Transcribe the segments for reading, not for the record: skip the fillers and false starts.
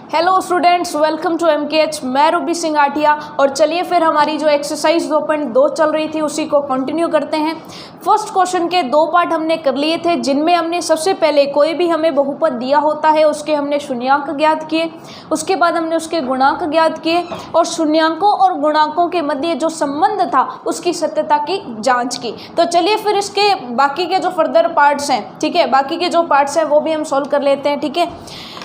Hello students, welcome to MKH. मैं Ruby Singh Athiya. और चलिए फिर हमारी जो एक्सरसाइज 2.2 चल रही थी उसी को कंटिन्यू करते हैं। फर्स्ट क्वेश्चन के 2 पार्ट हमने कर लिए थे, जिनमें हमने सबसे पहले कोई भी हमें बहुपद दिया होता है उसके हमने शून्यांक ज्ञात किए, उसके बाद हमने उसके गुणांक ज्ञात किए और शून्यांकों और गुणांकों के मध्य जो संबंध था उसकी सत्यता की जाँच की। तो चलिए फिर इसके बाकी के जो फर्दर पार्ट्स हैं, ठीक है, बाकी के जो पार्ट्स हैं वो भी हम सॉल्व कर लेते हैं। ठीक है,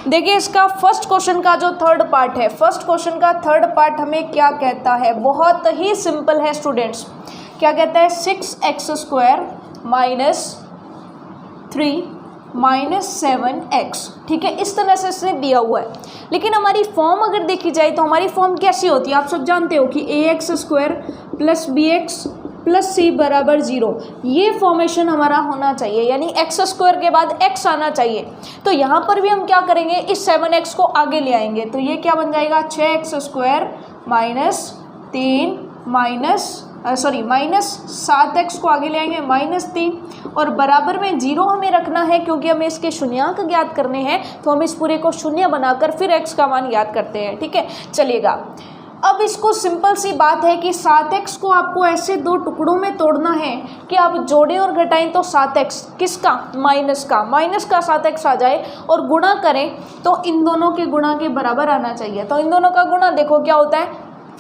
देखिए इसका फर्स्ट क्वेश्चन का जो थर्ड पार्ट है, फर्स्ट क्वेश्चन का थर्ड पार्ट हमें क्या कहता है, बहुत ही सिंपल है स्टूडेंट्स। क्या कहता है, 6x² माइनस 3 माइनस 7x। ठीक है, इस तरह से इसने दिया हुआ है। लेकिन हमारी फॉर्म अगर देखी जाए तो हमारी फॉर्म कैसी होती है, आप सब जानते हो कि ax² plus bx plus c बराबर 0, ये फॉर्मेशन हमारा होना चाहिए, यानी x² के बाद x आना चाहिए। तो यहाँ पर भी हम क्या करेंगे, इस 7x को आगे ले आएंगे, तो ये क्या बन जाएगा, 6x² माइनस 3 माइनस 7x को आगे ले आएंगे -3 और बराबर में 0 हमें रखना है क्योंकि हमें इसके शून्यांक ज्ञात करने हैं। तो हम इस पूरे को शून्य बनाकर फिर x का मान याद करते हैं। ठीक है, चलिएगा। अब इसको सिंपल सी बात है कि 7x को आपको ऐसे 2 टुकड़ों में तोड़ना है कि आप जोड़ें और घटाएं तो 7x किसका, माइनस का 7x आ जाए और गुणा करें तो इन दोनों के गुणा के बराबर आना चाहिए। तो इन दोनों का गुणा देखो क्या होता है,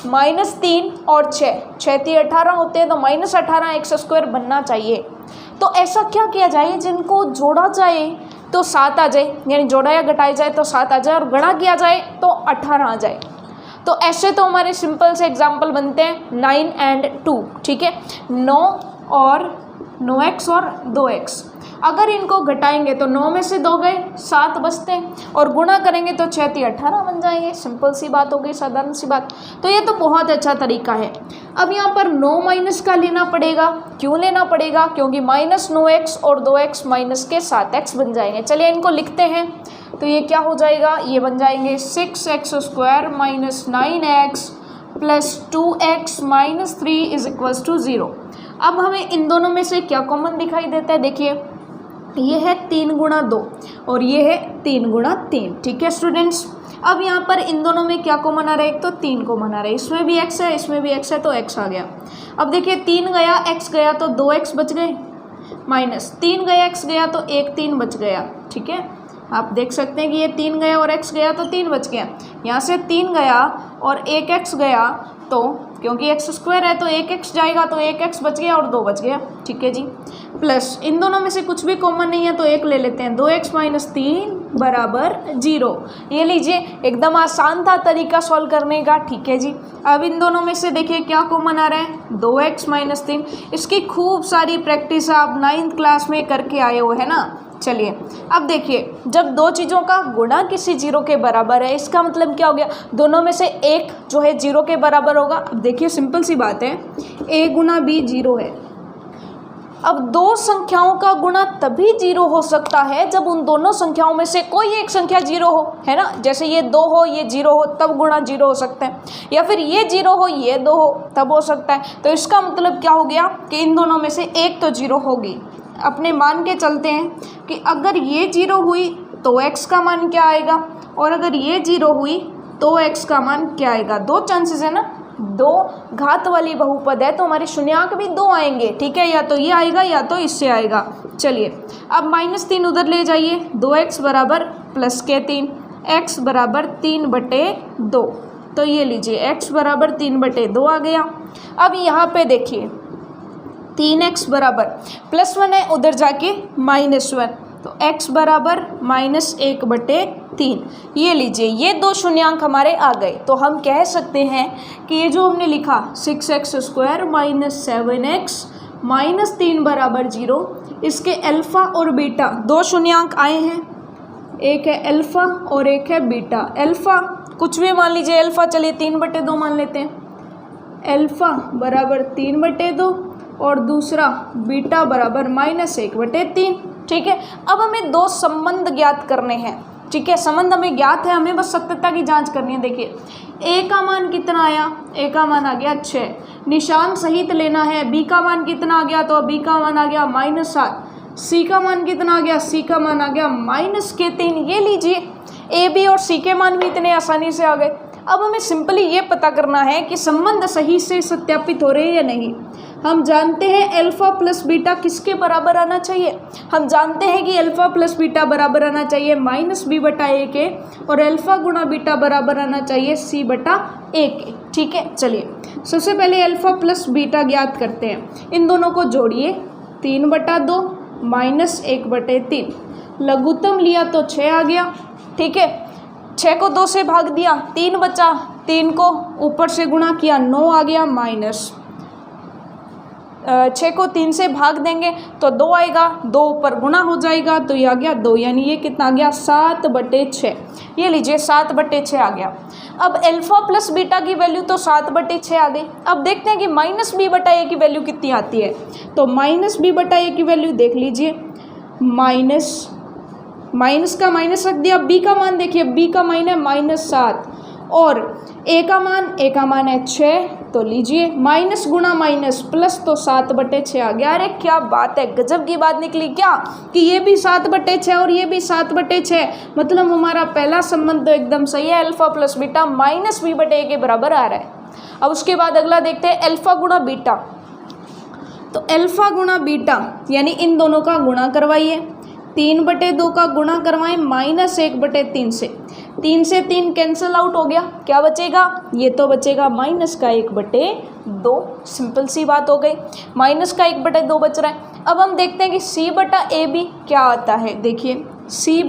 -3 और 6 3 18 होते हैं, तो -18x² बनना चाहिए। तो ऐसा क्या किया जाए, जिनको जोड़ा जाए तो 7 आ जाए, यानी जोड़ा या घटाया जाए तो 7 आ जाए और गणा किया जाए तो 18 आ जाए। तो ऐसे तो हमारे सिंपल से एग्जाम्पल बनते हैं 9 और 2। ठीक है, 9x और 2x। अगर इनको घटाएंगे तो 9 में से 2 गए, 7 बचते हैं और गुणा करेंगे तो 6 3 18 बन जाएंगे। सिंपल सी बात हो गई, साधारण सी बात। तो ये तो बहुत अच्छा तरीका है। अब यहाँ पर 9 माइनस का लेना पड़ेगा। क्यों लेना पड़ेगा, क्योंकि -9x और 2x माइनस के 7x बन जाएंगे। चलिए इनको लिखते हैं। तो ये क्या हो जाएगा, ये बन जाएंगे 6x² minus 9x plus 2x minus 3 is equals to 0। अब हमें इन दोनों में से क्या कॉमन दिखाई देता है, देखिए ये है 3 गुणा 2 और ये है 3 गुणा 3। ठीक है स्टूडेंट्स, अब यहाँ पर इन दोनों में क्या कॉमन आ रहा है, एक तो 3 कॉमन आ रहा है, इसमें भी x है इसमें भी x है तो x आ गया। अब देखिए 3 गया x गया तो 2x बच गए, माइनस 3 गया x गया तो 1 3 बच गया। ठीक है, आप देख सकते हैं कि ये 3 गया और x गया तो 3 बच गया। यहाँ से 3 गया और 1x गया, तो क्योंकि x² है तो 1x जाएगा तो 1x बच गया और 2 बच गया। ठीक है जी, प्लस इन दोनों में से कुछ भी कॉमन नहीं है तो 1 ले लेते हैं, 2x माइनस 3 बराबर 0। ये लीजिए, एकदम आसान था तरीका सॉल्व करने का। ठीक है जी, अब इन दोनों में से देखिए क्या कॉमन आ रहा है, 2x माइनस 3। इसकी खूब सारी प्रैक्टिस आप 9th क्लास में करके आए हो, है ना। चलिए अब देखिए, जब 2 चीज़ों का गुणा किसी 0 के बराबर है, इसका मतलब क्या हो गया, दोनों में से एक जो है 0 के बराबर होगा। अब देखिए सिंपल सी बात है, a गुना b 0 है। अब 2 संख्याओं का गुणा तभी 0 हो सकता है जब उन दोनों संख्याओं में से कोई एक संख्या 0 हो, है ना। जैसे ये 2 हो ये 0 हो तब गुणा 0 हो सकता है, या फिर ये 0 हो ये 2 हो तब हो सकता है। तो इसका मतलब क्या हो गया कि इन दोनों में से एक तो 0 होगी। अपने मान के चलते हैं कि अगर ये 0 हुई तो x का मान क्या आएगा, और अगर ये 0 हुई तो x का मान क्या आएगा। 2 चांसेस है ना, 2 घात वाली बहुपद है तो हमारे शून्यांक भी 2 आएंगे। ठीक है, या तो ये आएगा या तो इससे आएगा। चलिए अब -3 उधर ले जाइए, 2x बराबर प्लस के 3, x बराबर 3/2। तो ये लीजिए x बराबर 3/2 आ गया। अब यहाँ पे देखिए 3x बराबर +1 है, उधर जाके -1, तो x बराबर -1/3। ये लीजिए, ये 2 शून्यांक हमारे आ गए। तो हम कह सकते हैं कि ये जो हमने लिखा 6x² माइनस 7x माइनस 3 बराबर 0, इसके अल्फ़ा और बीटा 2 शून्यांक आए हैं, एक है अल्फ़ा और एक है बीटा। अल्फ़ा कुछ भी मान लीजिए, अल्फ़ा चलिए 3/2 मान लेते हैं, अल्फ़ा बराबर 3/2 और दूसरा बीटा बराबर -1/3। ठीक है, अब हमें 2 संबंध ज्ञात करने हैं। ठीक है, संबंध हमें ज्ञात है, हमें बस सत्यता की जांच करनी है। देखिए a का मान कितना आया, a का मान आ गया 6, निशान सहित लेना है। b का मान कितना आ गया, तो b का मान आ गया -7, c का मान कितना आ गया, c का मान आ गया -3। ये लीजिए ए बी और सी के मान भी इतने आसानी से आ गए। अब हमें सिंपली ये पता करना है कि संबंध सही से सत्यापित हो रहे हैं या नहीं। हम जानते हैं अल्फा प्लस बीटा किसके बराबर आना चाहिए, हम जानते हैं कि अल्फा प्लस बीटा बराबर आना चाहिए माइनस बी बटा ए के, और अल्फा गुणा बीटा बराबर आना चाहिए सी बटा ए के। ठीक है, चलिए सबसे पहले अल्फा प्लस बीटा ज्ञात करते हैं। इन दोनों को जोड़िए, 3/2 माइनस 1/3, लघुत्तम लिया तो 6 आ गया। ठीक है, 6 को 2 से भाग दिया, 3 बचा, 3 को ऊपर से गुणा किया, 9 आ गया, माइनस 6 को 3 से भाग देंगे तो 2 आएगा, 2 ऊपर गुणा हो जाएगा तो ये आ गया 2, यानी ये कितना आ गया 7/6। ये लीजिए 7/6 आ गया। अब अल्फा प्लस बीटा की वैल्यू तो 7/6 आ गई। अब देखते हैं कि माइनस बी बटा ए की वैल्यू कितनी आती है। तो माइनस बी बटा ए की वैल्यू देख लीजिए, माइनस का माइनस रख दिया, बी का मान देखिए, बी का मान है -7 और ए का मान है 6, तो लीजिए माइनस गुणा माइनस प्लस तो 7/6 आ गया। अरे क्या बात है, गजब की बात निकली क्या कि ये भी 7/6 और ये भी 7/6, मतलब हमारा पहला संबंध तो एकदम सही है, alpha plus beta minus B बटे ए के बराबर आ रहा है। अब उसके बाद अगला देखते हैं अल्फा गुणा बीटा। तो अल्फा गुणा बीटा यानी इन दोनों का गुणा करवाइए, 3/2 का गुणा करवाएं -1/3 से, 3 से 3 कैंसिल आउट हो गया, क्या बचेगा, ये तो बचेगा माइनस का 1/2। सिंपल सी बात हो गई, माइनस का 1/2 बच रहा है। अब हम देखते हैं कि सी बटा ए भी क्या आता है। देखिए सी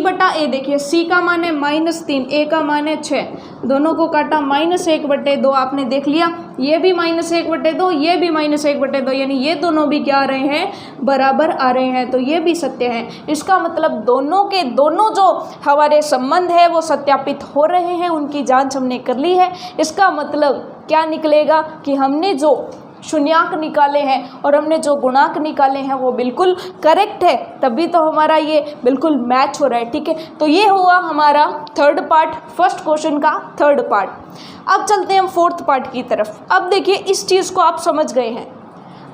बटा ए देखिए, सी का मान है -3, ए का मान है 6, दोनों को काटा -1/2, आपने देख लिया, ये भी -1/2, ये भी -1/2, यानी ये दोनों भी क्या आ रहे हैं, बराबर आ रहे हैं, तो ये भी सत्य है। इसका मतलब दोनों के दोनों जो हमारे संबंध है वो सत्यापित हो रहे हैं, उनकी जांच हमने कर ली है। इसका मतलब क्या निकलेगा कि हमने जो शून्याक निकाले हैं और हमने जो गुणांक निकाले हैं वो बिल्कुल करेक्ट है, तभी तो हमारा ये बिल्कुल मैच हो रहा है। ठीक है, तो ये हुआ हमारा थर्ड पार्ट, फर्स्ट क्वेश्चन का थर्ड पार्ट। अब चलते हैं हम फोर्थ पार्ट की तरफ। अब देखिए इस चीज़ को आप समझ गए हैं,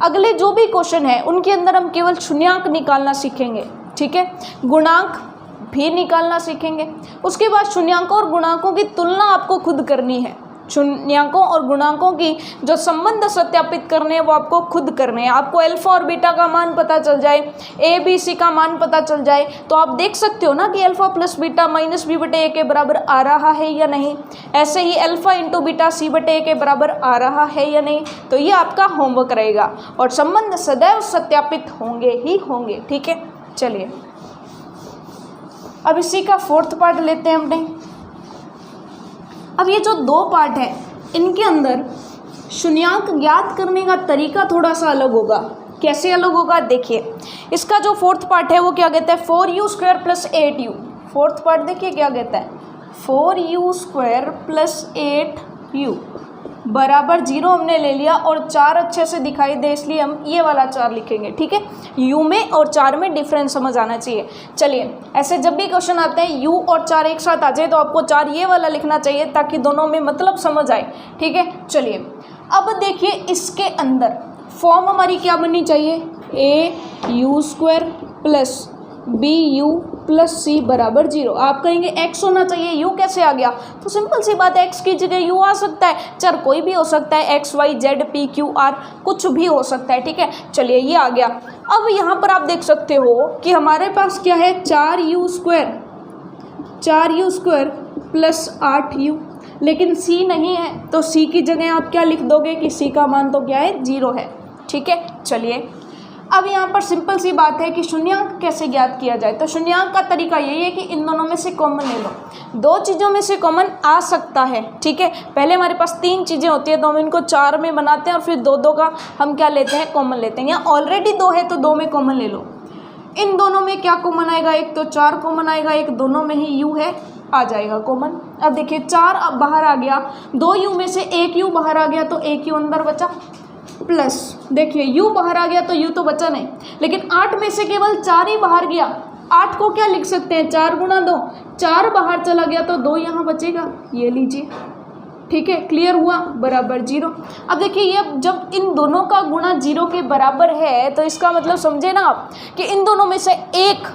अगले जो भी क्वेश्चन है उनके अंदर हम केवल शून्याक निकालना सीखेंगे। ठीक है, गुणांक भी निकालना सीखेंगे, उसके बाद शून्याकों और गुणांकों की तुलना आपको खुद करनी है। शून्याकों और गुणांकों की जो संबंध सत्यापित करने हैं वो आपको खुद करने हैं। आपको अल्फा और बीटा का मान पता चल जाए, ए बी सी का मान पता चल जाए, तो आप देख सकते हो ना कि alpha plus beta minus B बटे ए के बराबर आ रहा है या नहीं। ऐसे ही अल्फा इंटू बीटा सी बटे ए के बराबर आ रहा है या नहीं। तो ये आपका होमवर्क रहेगा और संबंध सदैव सत्यापित होंगे ही होंगे। ठीक है, चलिए अब इसी का फोर्थ पार्ट लेते हैं हमने। अब ये जो दो पार्ट है इनके अंदर शून्याक ज्ञात करने का तरीका थोड़ा सा अलग होगा। कैसे अलग होगा, देखिए इसका जो फोर्थ पार्ट है वो क्या कहता है, 4u² + 8u। फोर्थ पार्ट देखिए क्या कहता है, 4u² + 8u बराबर 0 हमने ले लिया और 4 अच्छे से दिखाई दे इसलिए हम ये वाला 4 लिखेंगे। ठीक है, u में और 4 में डिफरेंस समझ आना चाहिए। चलिए ऐसे जब भी क्वेश्चन आते हैं u और 4 एक साथ आ जाए तो आपको 4 ये वाला लिखना चाहिए ताकि दोनों में मतलब समझ आए। ठीक है, चलिए अब देखिए इसके अंदर फॉर्म हमारी क्या बननी चाहिए, au² + bu + c बराबर 0। आप कहेंगे x होना चाहिए, u कैसे आ गया, तो सिंपल सी बात है, x की जगह u आ सकता है, चर कोई भी हो सकता है, x y z p q r कुछ भी हो सकता है। ठीक है, चलिए ये आ गया। अब यहाँ पर आप देख सकते हो कि हमारे पास क्या है, 4u² + 8u, लेकिन c नहीं है तो c की जगह आप क्या लिख दोगे कि c का मान तो क्या है, 0 है। ठीक है, चलिए अब यहाँ पर सिंपल सी बात है कि शून्याक कैसे ज्ञात किया जाए। तो शून्याक का तरीका यही है कि इन दोनों में से कॉमन ले लो, दो चीज़ों में से कॉमन आ सकता है। ठीक है, पहले हमारे पास 3 चीज़ें होती है तो हम इनको 4 में बनाते हैं और फिर 2 का हम क्या लेते हैं, कॉमन लेते हैं। यहाँ ऑलरेडी 2 है तो 2 में कॉमन ले लो। इन दोनों में क्या कॉमन आएगा, एक तो 4 कॉमन आएगा, एक दोनों में ही u है, आ जाएगा कॉमन। अब देखिए 4 अब बाहर आ गया, 2u में से 1u बाहर आ गया तो 1u अंदर बचा, प्लस देखिए u बाहर आ गया तो u तो बचा नहीं, लेकिन 8 में से केवल 4 ही बाहर गया। 8 को क्या लिख सकते हैं, 4 × 2, 4 बाहर चला गया तो 2 यहाँ बचेगा, ये लीजिए। ठीक है, क्लियर हुआ, बराबर 0। अब देखिए ये जब इन दोनों का गुणा 0 के बराबर है तो इसका मतलब समझे ना आप कि इन दोनों में से एक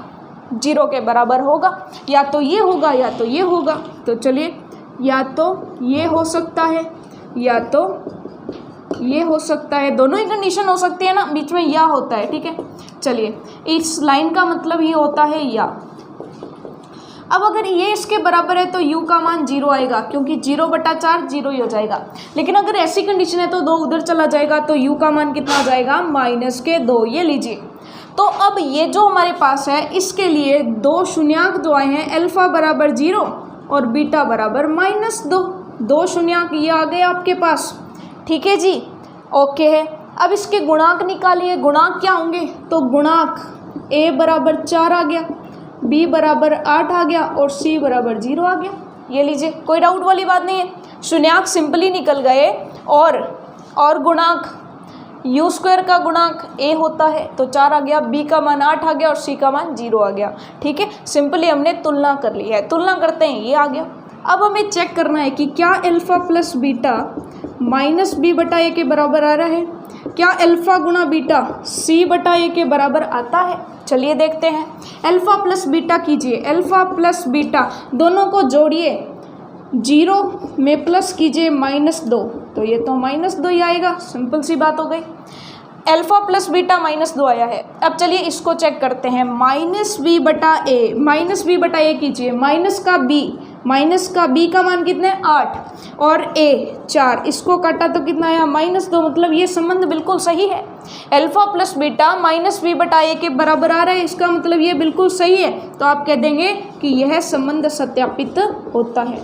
0 के बराबर होगा, या तो ये होगा या तो ये होगा। तो चलिए, या तो ये हो सकता है या तो ये हो सकता है, दोनों ही कंडीशन हो सकती है ना, बीच में या होता है, ठीक है। चलिए, इस लाइन का मतलब ये होता है या। अब अगर ये इसके बराबर है तो u का मान 0 आएगा, क्योंकि 0/4 0 ही हो जाएगा। लेकिन अगर ऐसी कंडीशन है तो 2 उधर चला जाएगा, तो u का मान कितना आ जाएगा, -2। ये लीजिए, तो अब ये जो हमारे पास है इसके लिए 2 शून्याङ्क जो आए हैं, अल्फा बराबर 0 और बीटा बराबर -2। 2 शून्याङ्क ये आ गए आपके पास, ठीक है जी, ओके है। अब इसके गुणांक निकालिए, गुणांक क्या होंगे, तो गुणांक a बराबर 4 आ गया, b बराबर 8 आ गया और c बराबर 0 आ गया। ये लीजिए, कोई डाउट वाली बात नहीं है, शून्याङ्क सिंपली निकल गए। और गुणांक u² का गुणांक a होता है, तो 4 आ गया, b का मान 8 आ गया और c का मान 0 आ गया, ठीक है। सिंपली हमने तुलना कर ली है, तुलना करते हैं, ये आ गया। अब हमें चेक करना है कि क्या अल्फ़ा प्लस बीटा -b/a के बराबर आ रहा है, क्या अल्फ़ा गुणा बीटा c/a के बराबर आता है। चलिए देखते हैं, अल्फ़ा प्लस बीटा कीजिए, अल्फ़ा प्लस बीटा दोनों को जोड़िए, 0 में प्लस कीजिए -2, तो ये तो -2 ही आएगा, सिंपल सी बात हो गई। अल्फ़ा प्लस बीटा -2 आया है। अब चलिए इसको चेक करते हैं, -b/a कीजिए, माइनस का b का मान कितना है, 8 और a 4, इसको काटा तो कितना आया, -2। मतलब ये संबंध बिल्कुल सही है, अल्फ़ा प्लस बीटा -b/a के बराबर आ रहा है, इसका मतलब ये बिल्कुल सही है। तो आप कह देंगे कि यह संबंध सत्यापित होता है,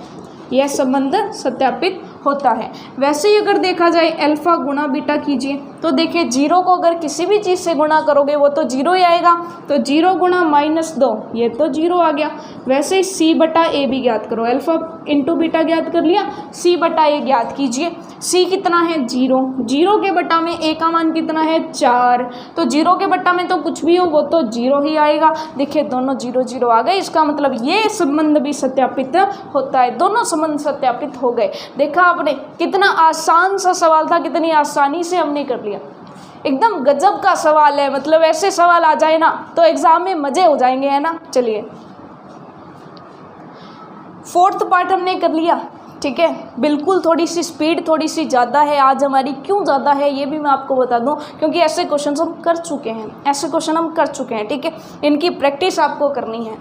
यह संबंध सत्यापित होता है। वैसे ही अगर देखा जाए अल्फ़ा गुणा बीटा कीजिए, तो देखिए 0 को अगर किसी भी चीज़ से गुणा करोगे वो तो 0 ही आएगा, तो 0 गुणा -2, ये तो 0 आ गया। वैसे ही c/a भी ज्ञात करो, अल्फ़ा इंटू बीटा ज्ञात कर लिया, c/a ज्ञात कीजिए। c कितना है, 0, 0 के बटा में a का मान कितना है, 4, तो 0 के बटा में तो कुछ भी हो वो तो 0 ही आएगा। देखिए दोनों 0 0 आ गए, इसका मतलब ये संबंध भी सत्यापित होता है, दोनों संबंध सत्यापित हो गए। देखा आपने, कितना आसान सा सवाल था, कितनी आसानी से हमने कर लिया, एकदम गजब का सवाल है। मतलब ऐसे सवाल आ जाए ना तो एग्जाम में मजे हो जाएंगे, है ना। चलिए, 4th पार्ट हमने कर लिया, ठीक है। बिल्कुल थोड़ी सी स्पीड थोड़ी सी ज़्यादा है आज हमारी, क्यों ज़्यादा है ये भी मैं आपको बता दूं, क्योंकि ऐसे क्वेश्चन हम कर चुके हैं, ठीक है। इनकी प्रैक्टिस आपको करनी है।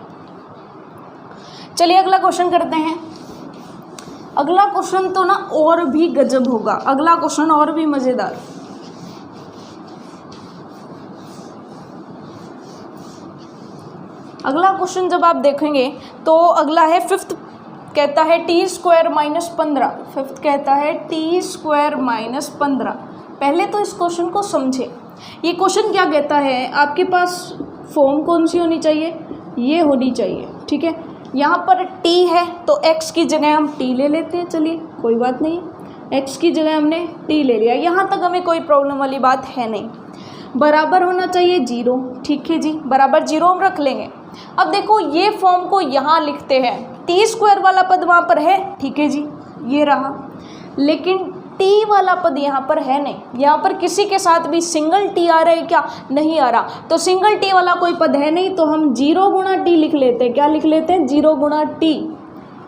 चलिए अगला क्वेश्चन करते हैं। अगला क्वेश्चन तो ना और भी गजब होगा, अगला क्वेश्चन और भी मज़ेदार। अगला क्वेश्चन जब आप देखेंगे तो अगला है 5th, कहता है t² - 15। 5th कहता है t² - 15। पहले तो इस क्वेश्चन को समझे, ये क्वेश्चन क्या कहता है, आपके पास फॉर्म कौन सी होनी चाहिए, ये होनी चाहिए, ठीक है। यहाँ पर t है तो x की जगह हम t ले लेते हैं, चलिए कोई बात नहीं, x की जगह हमने t ले लिया, यहाँ तक हमें कोई प्रॉब्लम वाली बात है नहीं। बराबर होना चाहिए 0, ठीक है जी, बराबर 0 हम रख लेंगे। अब देखो ये फॉर्म को यहाँ लिखते हैं, t² वाला पद वहाँ पर है, ठीक है जी, ये रहा, लेकिन t वाला पद यहाँ पर है नहीं। यहाँ पर किसी के साथ भी सिंगल t आ रहा है क्या, नहीं आ रहा, तो सिंगल t वाला कोई पद है नहीं, तो हम 0 गुणा t लिख लेते हैं। क्या लिख लेते हैं, 0 गुणा t,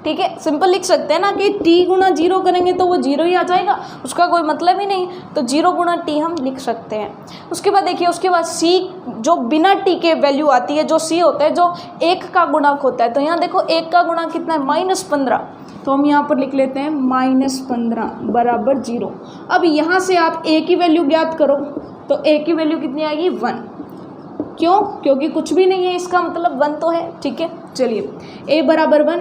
ठीक है। सिंपल लिख सकते हैं ना कि t गुणा 0 करेंगे तो वो 0 ही आ जाएगा, उसका कोई मतलब ही नहीं, तो 0 गुणा t हम लिख सकते हैं। उसके बाद देखिए, उसके बाद c जो बिना t के वैल्यू आती है, जो c होता है जो 1 का गुणक होता है, तो यहाँ देखो 1 का गुणक कितना है, -15, तो हम यहाँ पर लिख लेते हैं -15 बराबर 0। अब यहाँ से आप a की वैल्यू ज्ञात करो, तो a की वैल्यू कितनी आएगी, 1। क्यों, क्योंकि कुछ भी नहीं है, इसका मतलब 1 तो है, ठीक है। चलिए a बराबर 1,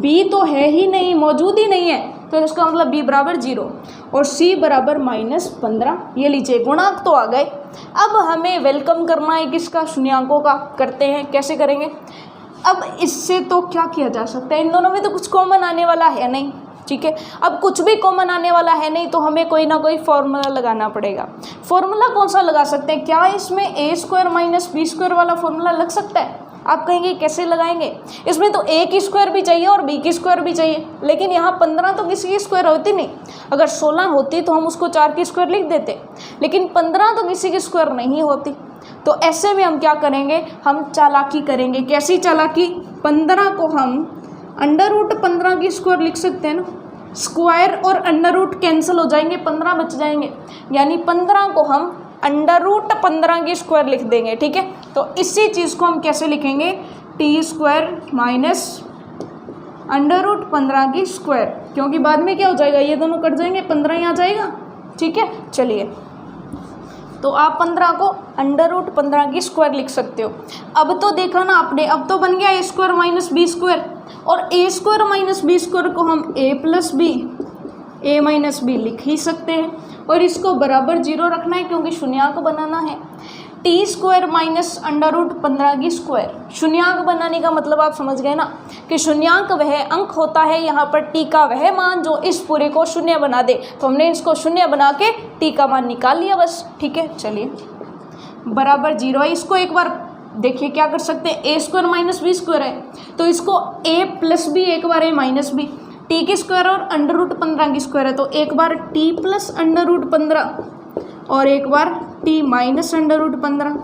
b तो है ही नहीं, मौजूद ही नहीं है, तो इसका मतलब b बराबर 0 और c बराबर -15। ये लीजिए गुणांक तो आ गए। अब हमें वेलकम करना है किसका, शून्याङ्कों का। करते हैं, कैसे करेंगे। अब इससे तो क्या किया जा सकता है, इन दोनों में तो कुछ कॉमन आने वाला है नहीं, ठीक है। अब कुछ भी कॉमन आने वाला है नहीं तो हमें कोई ना कोई फॉर्मूला लगाना पड़ेगा। फॉर्मूला कौन सा लगा सकते हैं, क्या इसमें a² - b² वाला फॉर्मूला लग सकता है। आप कहेंगे कैसे लगाएंगे, इसमें तो a की स्क्वायर भी चाहिए और b की स्क्वायर भी चाहिए, लेकिन यहाँ 15 तो किसी की स्क्वायर होती नहीं। अगर 16 होती तो हम उसको 4 की स्क्वायर लिख देते, लेकिन 15 तो किसी की स्क्वायर नहीं होती, तो ऐसे में हम क्या करेंगे, हम चालाकी करेंगे। कैसी चालाकी? 15 को हम √15 की स्क्वायर लिख सकते हैं ना, स्क्वायर और अंडर रूट कैंसिल हो जाएंगे, 15 बच जाएंगे, यानी 15 को हम √15 की स्क्वायर लिख देंगे। ठीक है, तो इसी चीज़ को हम कैसे लिखेंगे, t² माइनस √15 की स्क्वायर, क्योंकि बाद में क्या हो जाएगा, ये दोनों कट जाएंगे, 15 ही आ जाएगा। ठीक है, चलिए, तो आप 15 को √15 की स्क्वायर लिख सकते हो। अब तो देखा ना आपने, अब तो बन गया a² माइनस b², और a² माइनस b² को हम a माइनस b लिख ही सकते हैं, और इसको बराबर 0 रखना है क्योंकि शून्यांक बनाना है। t² माइनस √15 की स्क्वायर, शून्यांक बनाने का मतलब आप समझ गए ना कि शून्याङ्क वह अंक होता है, यहाँ पर t का वह मान जो इस पूरे को शून्य बना दे, तो हमने इसको शून्य बना के t का मान निकाल लिया बस। ठीक है, चलिए, बराबर 0 है। इसको एक बार देखिए क्या कर सकते हैं, a² माइनस b² है, तो इसको a प्लस b, एक बार a माइनस b, t की स्क्वायर और √15 की स्क्वायर है, तो एक बार t प्लस √15 और एक बार t माइनस √15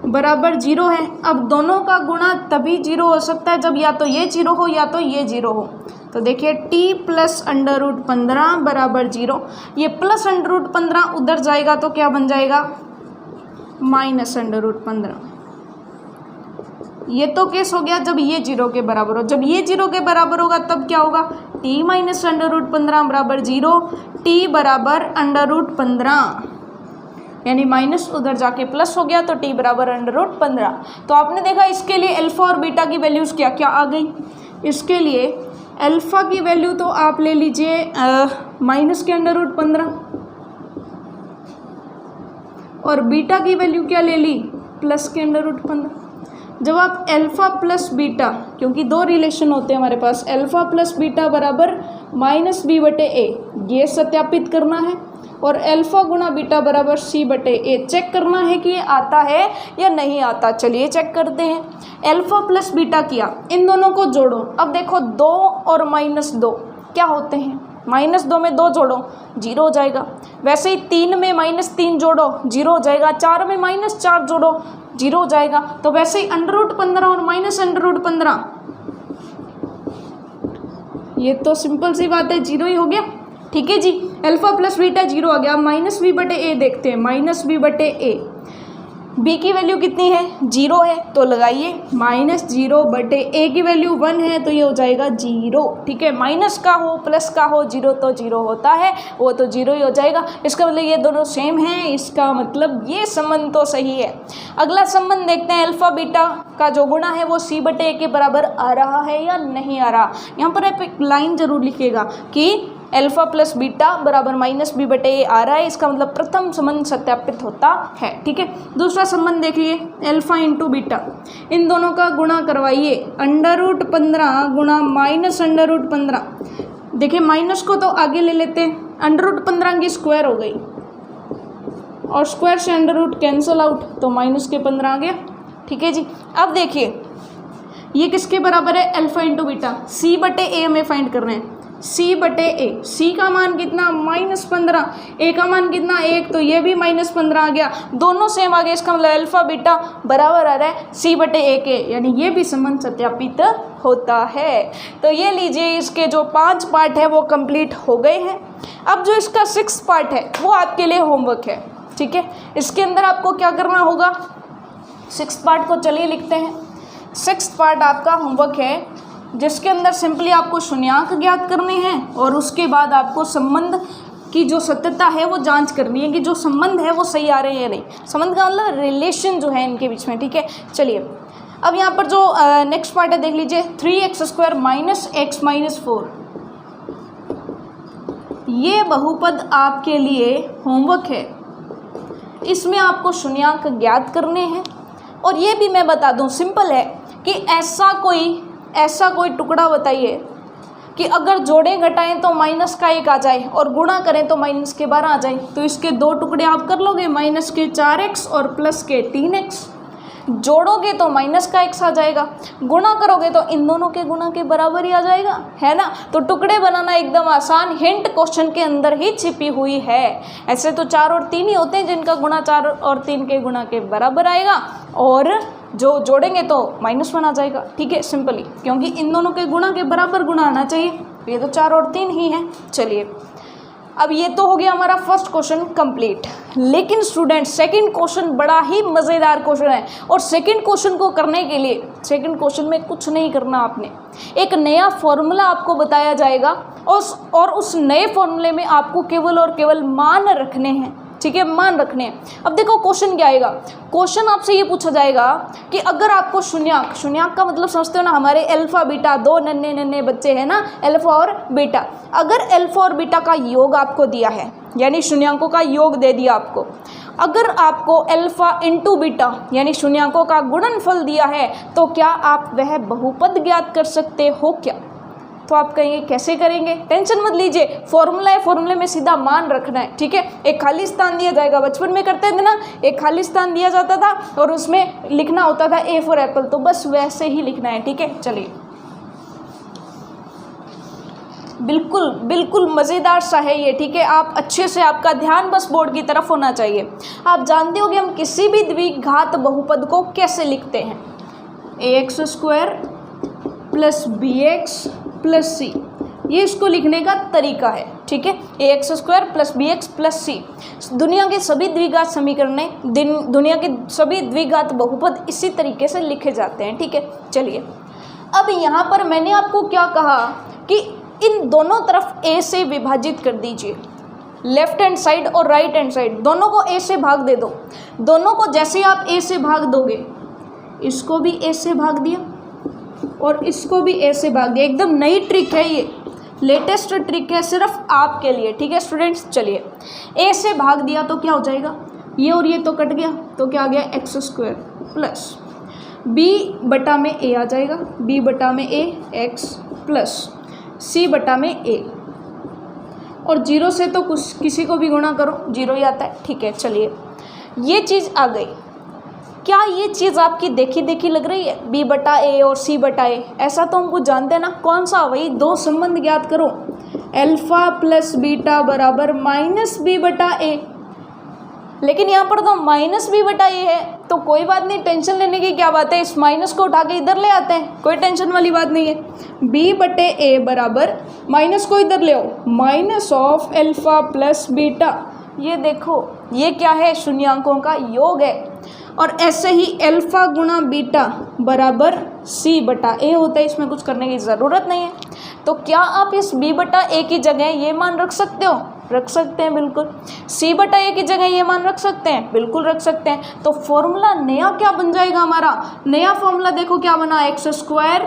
बराबर 0 है। अब दोनों का गुणा तभी 0 हो सकता है जब या तो ये 0 हो या तो ये 0 हो। तो देखिए t प्लस √15 बराबर 0, ये प्लस √15 उधर जाएगा तो क्या बन जाएगा, माइनस √15। ये तो केस हो गया जब ये 0 के बराबर हो, जब ये 0 के बराबर होगा तब क्या होगा, t माइनस √15 बराबर 0, t बराबर √15, यानी माइनस उधर जाके प्लस हो गया तो t बराबर √15। तो आपने देखा इसके लिए अल्फ़ा और बीटा की वैल्यूज़ क्या क्या आ गई। इसके लिए अल्फ़ा की वैल्यू तो आप ले लीजिए माइनस के √15, और बीटा की वैल्यू क्या ले ली, प्लस के √15। जब आप अल्फ़ा प्लस बीटा, क्योंकि दो रिलेशन होते हैं हमारे पास, अल्फ़ा प्लस बीटा बराबर -b/a, ये सत्यापित करना है, और अल्फ़ा गुणा बीटा बराबर c/a चेक करना है कि ये आता है या नहीं आता। चलिए चेक करते हैं। अल्फ़ा प्लस बीटा किया, इन दोनों को जोड़ो। अब देखो 2 और -2 क्या होते हैं, -2 में 2 जोड़ो 0 हो जाएगा, वैसे ही 3 में -3 जोड़ो 0 हो जाएगा, 4 में -4 जोड़ो 0 हो जाएगा, तो वैसे ही √15 और माइनस √15, ये तो सिंपल सी बात है, 0 ही हो गया। ठीक है जी, अल्फ़ा प्लस बीटा 0 आ गया। -b/a देखते हैं, -b/a, b की वैल्यू कितनी है, 0 है, तो लगाइए -0/a की वैल्यू 1 है, तो ये हो जाएगा 0। ठीक है, माइनस का हो प्लस का हो, 0 तो 0 होता है, वो तो 0 ही हो जाएगा। इसका मतलब ये दोनों सेम हैं, इसका मतलब ये संबंध तो सही है। अगला संबंध देखते हैं, अल्फ़ा बीटा का जो गुणा है वो c/a के बराबर आ रहा है या नहीं आ रहा। यहाँ पर आप एक लाइन जरूर लिखिएगा कि अल्फ़ा प्लस बीटा बराबर -b/a आ रहा है, इसका मतलब प्रथम संबंध सत्यापित होता है। ठीक है, दूसरा संबंध देखिए, अल्फ़ा इंटू बीटा, इन दोनों का गुणा करवाइए, √15 गुणा माइनस √15। देखिए माइनस को तो आगे ले लेते हैं, √15 की स्क्वायर हो गई, और स्क्वायर से अंडर कैंसिल आउट, तो माइनस के 15 आ गया। ठीक है जी, अब देखिए ये किसके बराबर है, अल्फ़ा इंटू बीटा, c/a हमें फाइंड करना है, c/a, c का मान कितना, -15, a का मान कितना 1, तो ये भी -15 आ गया, दोनों सेम आ गए, इसका मतलब अल्फ़ा बीटा बराबर आ रहा है c/a के, यानी ये भी संबंध सत्यापित होता है। तो ये लीजिए, इसके जो 5 पार्ट है वो कंप्लीट हो गए हैं। अब जो इसका 6 पार्ट है वो आपके लिए होमवर्क है। ठीक है, इसके अंदर आपको क्या करना होगा, 6 पार्ट को चलिए लिखते हैं। 6 पार्ट आपका होमवर्क है, जिसके अंदर सिंपली आपको शून्याङ्क ज्ञात करने हैं, और उसके बाद आपको संबंध की जो सत्यता है वो जांच करनी है कि जो संबंध है वो सही आ रहे हैं या नहीं। संबंध का मतलब रिलेशन जो है इनके बीच में। ठीक है, चलिए अब यहाँ पर जो नेक्स्ट पार्ट है देख लीजिए, 3x² माइनस x माइनस 4, ये बहुपद आपके लिए होमवर्क है। इसमें आपको शून्याङ्क ज्ञात करने हैं, और ये भी मैं बता दूं सिंपल है कि ऐसा कोई टुकड़ा बताइए कि अगर जोड़ें घटाएं तो -1 आ जाए और गुणा करें तो -12 आ जाए। तो इसके 2 टुकड़े आप कर लोगे, -4x और +3x। जोड़ोगे तो माइनस का x आ जाएगा, गुणा करोगे तो इन दोनों के गुणा के बराबर ही आ जाएगा, है ना। तो टुकड़े बनाना एकदम आसान, हिंट क्वेश्चन के अंदर ही छिपी हुई है। ऐसे तो 4 और 3 ही होते हैं जिनका गुणा 4 और 3 के गुणा के बराबर आएगा, और जो जोड़ेंगे तो -1 आ जाएगा, ठीक है, सिंपली, क्योंकि इन दोनों के गुणा के बराबर गुणा आना चाहिए। ये तो 4 और 3 ही है। चलिए, अब ये तो हो गया हमारा फर्स्ट क्वेश्चन कंप्लीट। लेकिन स्टूडेंट सेकंड क्वेश्चन बड़ा ही मज़ेदार क्वेश्चन है, और सेकंड क्वेश्चन को करने के लिए सेकंड क्वेश्चन में कुछ नहीं करना आपने, एक नया फॉर्मूला आपको बताया जाएगा, और उस नए फॉर्मूले में आपको केवल और केवल मान रखने हैं, ठीक है, मान रखने हैं। अब देखो क्वेश्चन क्या आएगा, क्वेश्चन आपसे ये पूछा जाएगा कि अगर आपको शून्याक, शून्याक का मतलब समझते हो ना, हमारे अल्फा बीटा, 2 नन्हे नन्हे बच्चे हैं ना, अल्फा और बीटा, अगर अल्फा और बीटा का योग आपको दिया है, यानी शून्याकों का योग दे दिया आपको, अगर आपको अल्फा इंटू बीटा यानी शून्याकों का गुणनफल दिया है, तो क्या आप वह बहुपद ज्ञात कर सकते हो क्या? तो आप कहेंगे कैसे करेंगे, टेंशन मत लीजिए, फॉर्मूला है, फॉर्मूले में सीधा मान रखना है, ठीक है। एक खाली स्थान दिया जाएगा, बचपन में करते थे ना, एक खाली स्थान दिया जाता था और उसमें लिखना होता था ए फॉर एप्पल, तो बस वैसे ही लिखना है, ठीक है। चलिए, बिल्कुल बिल्कुल मज़ेदार सा है ये, ठीक है। आप अच्छे से, आपका ध्यान बस बोर्ड की तरफ होना चाहिए। आप जानते हो कि हम किसी भी द्विघात बहुपद को कैसे लिखते हैं, ax² + bx + c, ये इसको लिखने का तरीका है, ठीक है। ax² + bx + c, दुनिया के सभी द्विघात समीकरण, दुनिया के सभी द्विघात बहुपद इसी तरीके से लिखे जाते हैं, ठीक है। चलिए, अब यहाँ पर मैंने आपको क्या कहा कि इन दोनों तरफ a से विभाजित कर दीजिए, लेफ्ट हैंड साइड और राइट हैंड साइड दोनों को a से भाग दे दो। दोनों को जैसे आप a से भाग दोगे, इसको भी a से भाग दिया और इसको भी a से भाग दिया। एकदम नई ट्रिक है ये, लेटेस्ट ट्रिक है सिर्फ आपके लिए, ठीक है स्टूडेंट्स। चलिए, a से भाग दिया तो क्या हो जाएगा, ये और ये तो कट गया, तो क्या आ गया x² प्लस b बटा में a आ जाएगा, b बटा में a x प्लस c बटा में a, और 0 से तो कुछ किसी को भी गुणा करो 0 ही आता है, ठीक है। चलिए, ये चीज़ आ गई। क्या ये चीज़ आपकी देखी देखी लग रही है, b बटा a और c बटा a, ऐसा तो हमको जानते हैं ना, कौन सा, वही दो संबंध ज्ञात करो, अल्फा प्लस बीटा बराबर -b बटा a। लेकिन यहाँ पर तो -b बटा a है, तो कोई बात नहीं, टेंशन लेने की क्या बात है, इस माइनस को उठा के इधर ले आते हैं, कोई टेंशन वाली बात नहीं है। b बटे a बराबर, माइनस को इधर ले आओ, -अल्फा प्लस बीटा, ये देखो ये क्या है, शून्यांकों का योग है। और ऐसे ही अल्फा गुणा बीटा बराबर c बटा a होता है, इसमें कुछ करने की ज़रूरत नहीं है। तो क्या आप इस b बटा a की जगह ये मान रख सकते हो, रख सकते हैं बिल्कुल। c बटा a की जगह ये मान रख सकते हैं, बिल्कुल रख सकते हैं। तो फॉर्मूला नया क्या बन जाएगा हमारा, नया फॉर्मूला देखो क्या बना, x²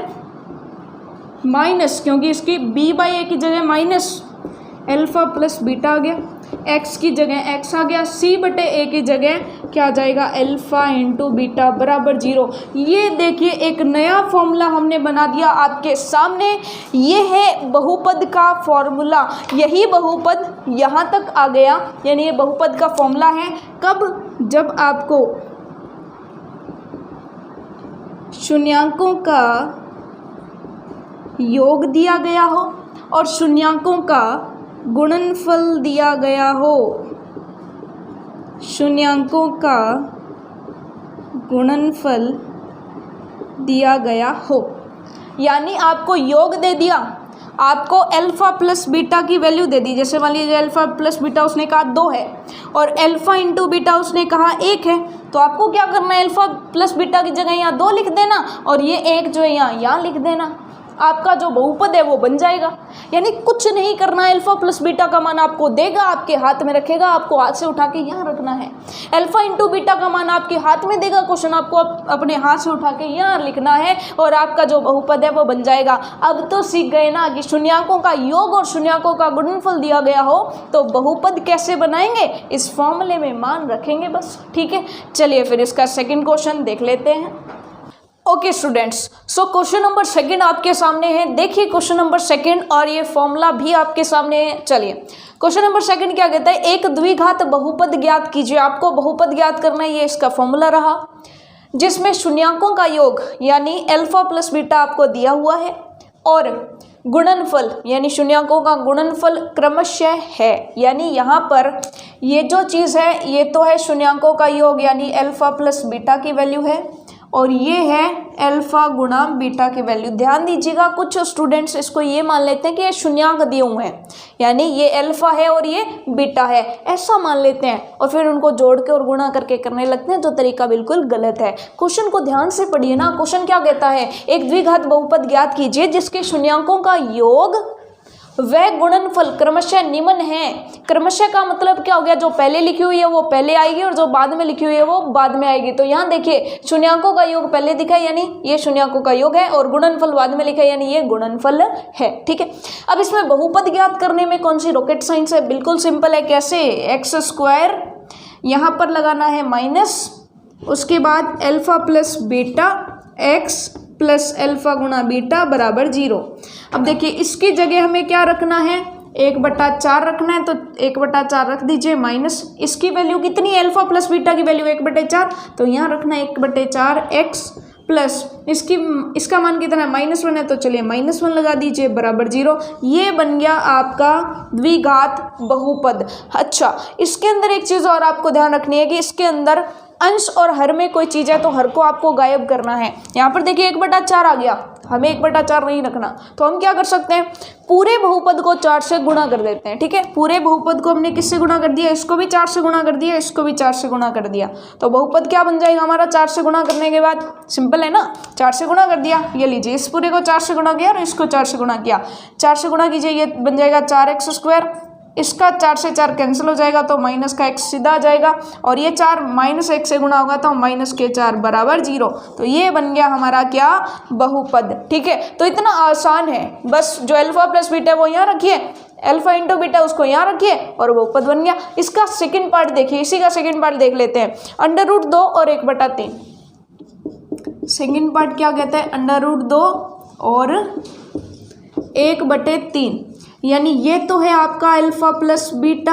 माइनस, क्योंकि इसकी b/a की जगह माइनस अल्फा प्लस बीटा आ गया, x की जगह x आ गया, c बटे a की जगह क्या आ जाएगा, अल्फा इंटू बीटा बराबर 0। ये देखिए एक नया फॉर्मूला हमने बना दिया आपके सामने, ये है बहुपद का फॉर्मूला। यही बहुपद यहाँ तक आ गया, यानी ये बहुपद का फॉर्मूला है। कब, जब आपको शून्यांकों का योग दिया गया हो और शून्यांकों का गुणनफल दिया गया हो, शून्यांकों का गुणनफल दिया गया हो, यानी आपको योग दे दिया, आपको अल्फा प्लस बीटा की वैल्यू दे दी। जैसे मान लीजिए अल्फा प्लस बीटा उसने कहा 2 है और अल्फा इंटू बीटा उसने कहा 1 है, तो आपको क्या करना है, अल्फा प्लस बीटा की जगह यहाँ 2 लिख देना और ये 1 जो है यहाँ लिख देना, आपका जो बहुपद है वो बन जाएगा। यानी कुछ नहीं करना है, अल्फा प्लस बीटा का मान आपको देगा, आपके हाथ में रखेगा, आपको हाथ से उठा के यहाँ रखना है। अल्फा इंटू बीटा का मान आपके हाथ में देगा, क्वेश्चन आपको अपने हाथ से उठा के यहाँ लिखना है और आपका जो बहुपद है वो बन जाएगा। अब तो सीख गए ना कि शून्यांकों का योग और शून्यांकों का गुणनफल दिया गया हो तो बहुपद कैसे बनाएंगे, इस फॉर्मूले में मान रखेंगे बस, ठीक है। चलिए फिर इसका सेकेंड क्वेश्चन देख लेते हैं। Okay students, so question number 2 आपके सामने है। देखिए क्वेश्चन नंबर 2 और ये फॉर्मूला भी आपके सामने है। चलिए क्वेश्चन नंबर 2 क्या कहता है, एक द्विघात बहुपद ज्ञात कीजिए। आपको बहुपद ज्ञात करना है, ये इसका फॉर्मूला रहा। जिसमें शून्यांकों का योग यानी अल्फा प्लस बीटा आपको दिया हुआ है और गुणनफल यानी शून्यांकों का गुणनफल क्रमशः है, यानी यहाँ पर ये जो चीज़ है ये तो है शून्यांकों का योग यानी अल्फा प्लस बीटा की वैल्यू है और ये है अल्फा गुणा बीटा की वैल्यू। ध्यान दीजिएगा, कुछ स्टूडेंट्स इसको ये मान लेते हैं कि ये शून्यांक दिए हुए हैं यानी ये अल्फा है और ये बीटा है, ऐसा मान लेते हैं और फिर उनको जोड़ के और गुणा करके करने लगते हैं, जो तरीका बिल्कुल गलत है। क्वेश्चन को ध्यान से पढ़िए ना। क्वेश्चन क्या कहता है, एक द्विघात बहुपद ज्ञात कीजिए जिसके शून्यांकों का योग वह गुणनफल क्रमशः निम्न है। क्रमशः का मतलब क्या हो गया, जो पहले लिखी हुई है वो पहले आएगी और जो बाद में लिखी हुई है वो बाद में आएगी। तो यहाँ देखिए शून्यांकों का योग पहले दिखा है यानी ये शून्यांकों का योग है और गुणनफल बाद में लिखा है यानी ये गुणनफल है। ठीक है, अब इसमें बहुपद ज्ञात करने में कौन सी रॉकेट साइंस है, बिल्कुल सिंपल है। कैसे, एक्स स्क्वायर यहाँ पर लगाना है माइनस, उसके बाद alpha plus beta x plus alpha गुणा बीटा बराबर 0। अब देखिए इसकी जगह हमें क्या रखना है, 1/4 रखना है, तो 1/4 रख दीजिए माइनस इसकी वैल्यू कितनी है, अल्फा प्लस बीटा की वैल्यू 1/4, तो यहाँ रखना है 1/4 एक्स प्लस इसका मान कितना है -1 है, तो चलिए -1 लगा दीजिए बराबर 0। ये बन गया आपका द्विघात बहुपद। अच्छा, इसके अंदर एक चीज़ और आपको ध्यान रखनी है कि इसके अंदर अंश और हर में कोई चीज़ है तो हर को आपको गायब करना है। यहाँ पर देखिए 1/4 आ गया, हमें 1/4 नहीं रखना, तो हम क्या कर सकते हैं, पूरे बहुपद को 4 से गुणा कर देते हैं। ठीक है, पूरे बहुपद को हमने किससे गुणा कर दिया, इसको भी 4 से गुणा कर दिया, इसको भी 4 से गुणा कर दिया, तो बहुपद क्या बन जाएगा हमारा 4 से गुणा करने के बाद, सिंपल है ना, 4 से गुणा कर दिया। ये लीजिए इस पूरे को 4 से गुणा किया और इसको 4 से गुणा किया, 4 से गुणा कीजिए, ये बन जाएगा 4x², इसका 4 से 4 कैंसिल हो जाएगा तो माइनस का x सीधा आ जाएगा और ये 4 -1 से गुणा होगा तो -4 बराबर 0। तो ये बन गया हमारा क्या, बहुपद। ठीक है, तो इतना आसान है, बस जो अल्फा प्लस बीटा है वो यहाँ रखिए, अल्फा इंटू बीटा उसको यहाँ रखिए और बहुपद बन गया। इसका सेकंड पार्ट देखिए, इसी का सेकंड पार्ट देख लेते हैं, √2 और 1/3। सेकंड पार्ट क्या कहता है, √2 और 1/3, यानी ये तो है आपका अल्फा प्लस बीटा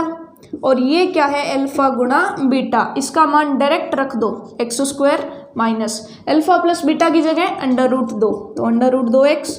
और ये क्या है, अल्फा गुणा बीटा। इसका मान डायरेक्ट रख दो, x² minus alpha plus beta की जगह √2, तो √2x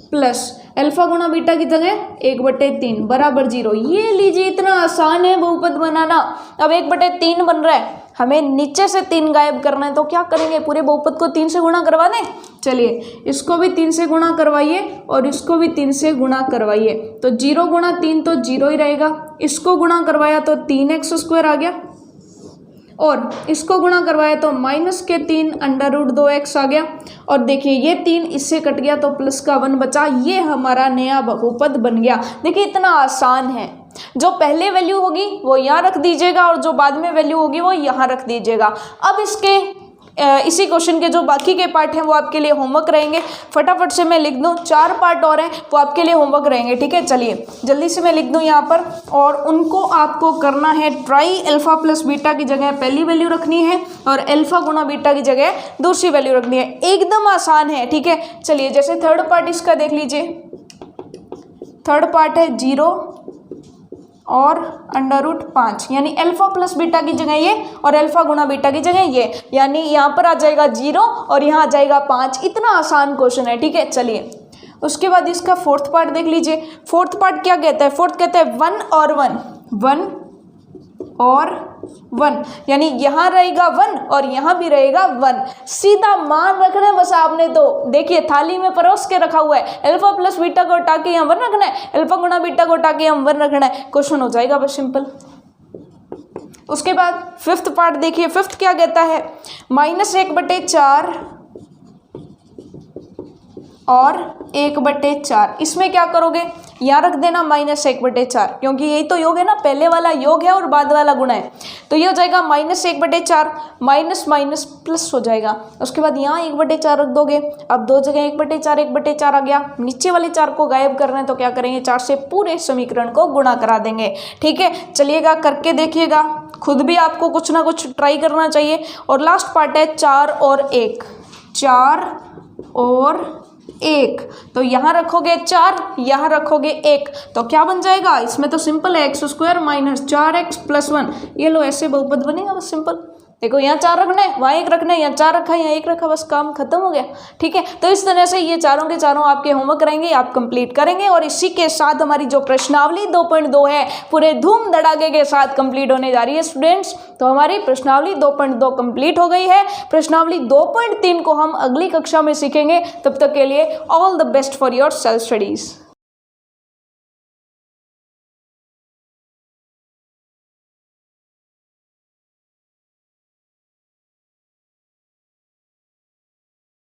प्लस अल्फा गुणा बीटा की जगह 1/3 बराबर 0। ये लीजिए, इतना आसान है बहुपद बनाना। अब 1/3 बन रहा है, हमें नीचे से 3 गायब करना है, तो क्या करेंगे, पूरे बहुपद को 3 से गुणा करवा दें। चलिए इसको भी 3 से गुणा करवाइए और इसको भी 3 से गुणा करवाइए, तो 0 गुणा 3 तो 0 ही रहेगा, इसको गुणा करवाया तो 3x² आ गया और इसको गुणा करवाया तो -3 √2x आ गया और देखिए ये 3 इससे कट गया तो प्लस का 1 बचा, ये हमारा नया बहुपद बन गया। देखिए इतना आसान है, जो पहले वैल्यू होगी वो यहाँ रख दीजिएगा और जो बाद में वैल्यू होगी वो यहाँ रख दीजिएगा। अब इसके इसी क्वेश्चन के जो बाकी के पार्ट हैं वो आपके लिए होमवर्क रहेंगे, फटाफट से मैं लिख दूं, 4 पार्ट और हैं वो आपके लिए होमवर्क रहेंगे। ठीक है, चलिए जल्दी से मैं लिख दूं यहाँ पर और उनको आपको करना है ट्राई। अल्फा प्लस बीटा की जगह पहली वैल्यू रखनी है और अल्फा गुणा बीटा की जगह दूसरी वैल्यू रखनी है, एकदम आसान है। ठीक है, चलिए जैसे थर्ड पार्ट इसका देख लीजिए, थर्ड पार्ट है 0 और √5, यानी अल्फा प्लस बीटा की जगह ये और अल्फा गुणा बीटा की जगह ये, यानी यहाँ पर आ जाएगा 0 और यहाँ आ जाएगा 5। इतना आसान क्वेश्चन है। ठीक है, चलिए उसके बाद इसका फोर्थ पार्ट देख लीजिए। फोर्थ पार्ट क्या कहता है, फोर्थ कहता है 1 और 1, 1 और 1, यानी यहाँ रहेगा 1 और यहाँ भी रहेगा 1। सीधा मान रखना है बस आपने, तो देखिए थाली में परोस के रखा हुआ है, अल्फा प्लस बीटा को उठा के यहाँ 1 रखना है, अल्फा गुणा बीटा को उठा के यहाँ 1 रखना है, क्वेश्चन हो जाएगा बस सिंपल। उसके बाद फिफ्थ पार्ट देखिए, फिफ्थ क्या कहता है, -1/4 और 1/4। इसमें क्या करोगे, यहाँ रख देना -1/4, क्योंकि यही तो योग है ना, पहले वाला योग है और बाद वाला गुणा है, तो ये हो जाएगा -1/4, माइनस माइनस प्लस हो जाएगा। उसके बाद यहाँ 1/4 रख दोगे, अब दो जगह 1/4 1/4 आ गया, नीचे वाले 4 को गायब करना है तो क्या करेंगे, 4 से पूरे समीकरण को गुणा करा देंगे। ठीक है, चलिएगा करके देखिएगा, खुद भी आपको कुछ ना कुछ ट्राई करना चाहिए। और लास्ट पार्ट है 4 और 1, 4 और 1, तो यहाँ रखोगे 4, यहाँ रखोगे 1, तो क्या बन जाएगा, इसमें तो सिंपल है x² - 4x + 1, ये लो ऐसे बहुपद बनेगा बस सिंपल। देखो यहाँ 4 रखना है, वहाँ 1 रखना है, यहाँ 4 रखा है, यहाँ 1 रखा, बस काम खत्म हो गया। ठीक है, तो इस तरह से ये चारों के चारों आपके होमवर्क रहेंगे, आप कंप्लीट करेंगे और इसी के साथ हमारी जो प्रश्नावली 2.2 है पूरे धूम धड़ाके के साथ कंप्लीट होने जा रही है स्टूडेंट्स। तो हमारी प्रश्नावली 2.2 कंप्लीट हो गई है। प्रश्नावली 2.3 को हम अगली कक्षा में सीखेंगे। तब तक के लिए all the best for your self studies.